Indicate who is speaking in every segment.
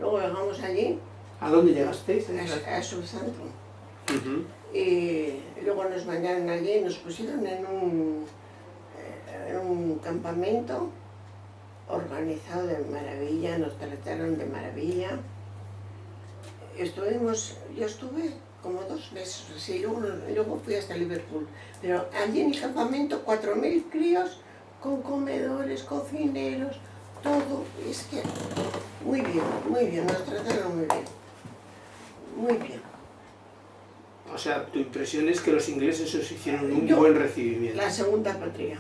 Speaker 1: Luego llegamos allí.
Speaker 2: ¿A dónde llegasteis?
Speaker 1: A Southampton. Y luego nos mandaron allí, nos pusieron en un campamento organizado de maravilla, nos trataron de maravilla. Yo estuve como 2 meses así, luego fui hasta Liverpool. Pero allí en el campamento 4000 críos con comedores, cocineros, todo. Y es que muy bien, nos trataron muy bien. Muy bien.
Speaker 2: O sea, tu impresión es que los ingleses os hicieron un buen recibimiento.
Speaker 1: La segunda patria.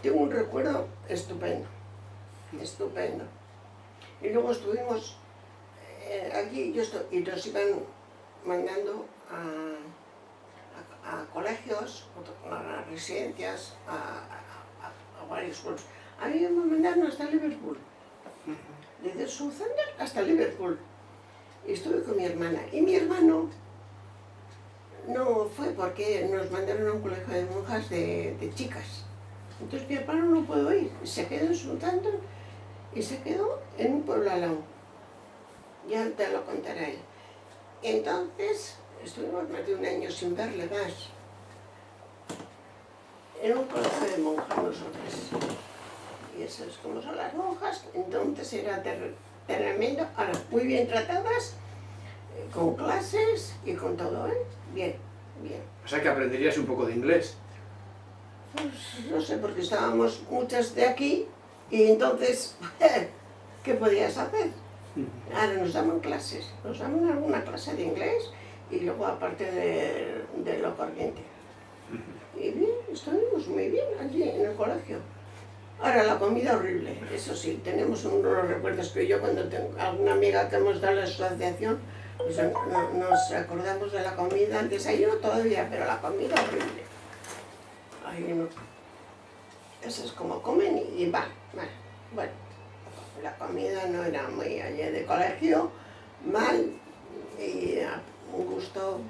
Speaker 1: Tengo un recuerdo estupendo, estupendo. Y luego estuvimos allí y nos iban mandando a colegios, a residencias, a varios pueblos. A mí me mandaron hasta Liverpool, desde Southampton hasta Liverpool. Y estuve con mi hermana. Y mi hermano no fue porque nos mandaron a un colegio de monjas de chicas. Entonces mi hermano no pudo ir. Se quedó en Southampton y se quedó en un pueblo al lado. Ya te lo contaré él. Entonces estuvimos más de un año sin verle más. Era un colegio de monjas nosotros. Y eso es como son las monjas. Entonces era tremendo. Ahora, muy bien tratadas, con clases y con todo, ¿eh? Bien, bien.
Speaker 2: O sea que aprenderías un poco de inglés.
Speaker 1: Pues no sé, porque estábamos muchas de aquí y entonces, ¿qué podías hacer? Ahora nos daban clases, nos daban alguna clase de inglés y luego aparte de lo corriente. Y bien, estuvimos muy bien allí en el colegio. Ahora la comida horrible, eso sí, tenemos unos recuerdos que yo cuando tengo alguna amiga que hemos dado a la asociación, pues nos acordamos de la comida, el desayuno todavía, pero la comida horrible. Ay, no. Eso es como comen y van. Bueno, la comida no era muy allá de colegio, mal y un gusto.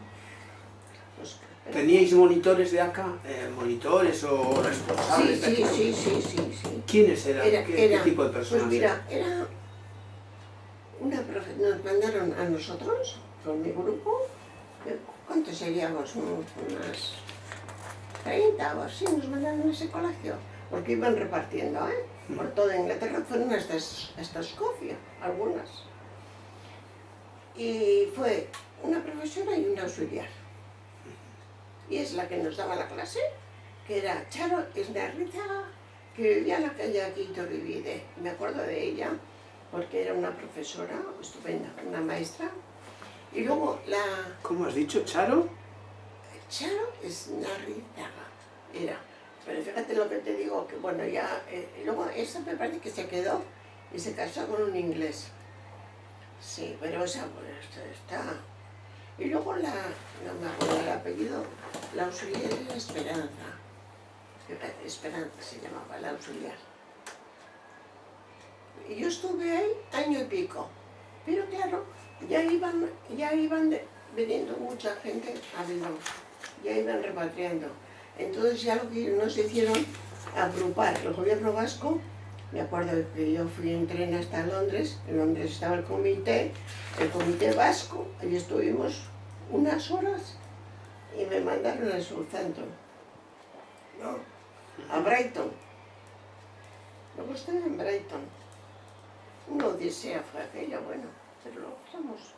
Speaker 1: Pues,
Speaker 2: ¿Teníais monitores de acá? ¿Monitores o responsables de aquí?
Speaker 1: Sí.
Speaker 2: ¿Quiénes eran? ¿Qué tipo de personas?
Speaker 1: Pues mira, era una nos mandaron a nosotros, con mi grupo, ¿cuántos seríamos? Unas 30 o así, nos mandaron a ese colegio, porque iban repartiendo, por toda Inglaterra, fueron hasta Escocia, algunas. Y fue una profesora y una auxiliar. Y es la que nos daba la clase, que era Charo Esnarrizaga, que vivía en la calle aquí Torrevide. Me acuerdo de ella, porque era una profesora estupenda, una maestra. Y luego la...
Speaker 2: ¿Cómo has dicho, Charo?
Speaker 1: Charo Esnarrizaga era. Pero fíjate lo que te digo, que bueno, ya... luego esa me parece que se quedó y se casó con un inglés. Sí, pero esa pues está... Y luego no me acuerdo el apellido, la auxiliar era Esperanza. Esperanza se llamaba la auxiliar. Y yo estuve ahí año y pico. Pero claro, ya iban viniendo mucha gente a Bilbao. Ya iban repatriando. Entonces ya lo que nos hicieron agrupar el gobierno vasco. Me acuerdo que yo fui en tren hasta Londres. En Londres estaba el comité vasco. Allí estuvimos unas horas y me mandaron a Southampton. No, a Brighton. Luego estuve en Brighton. Una odisea fue aquella, bueno, pero lo pasamos.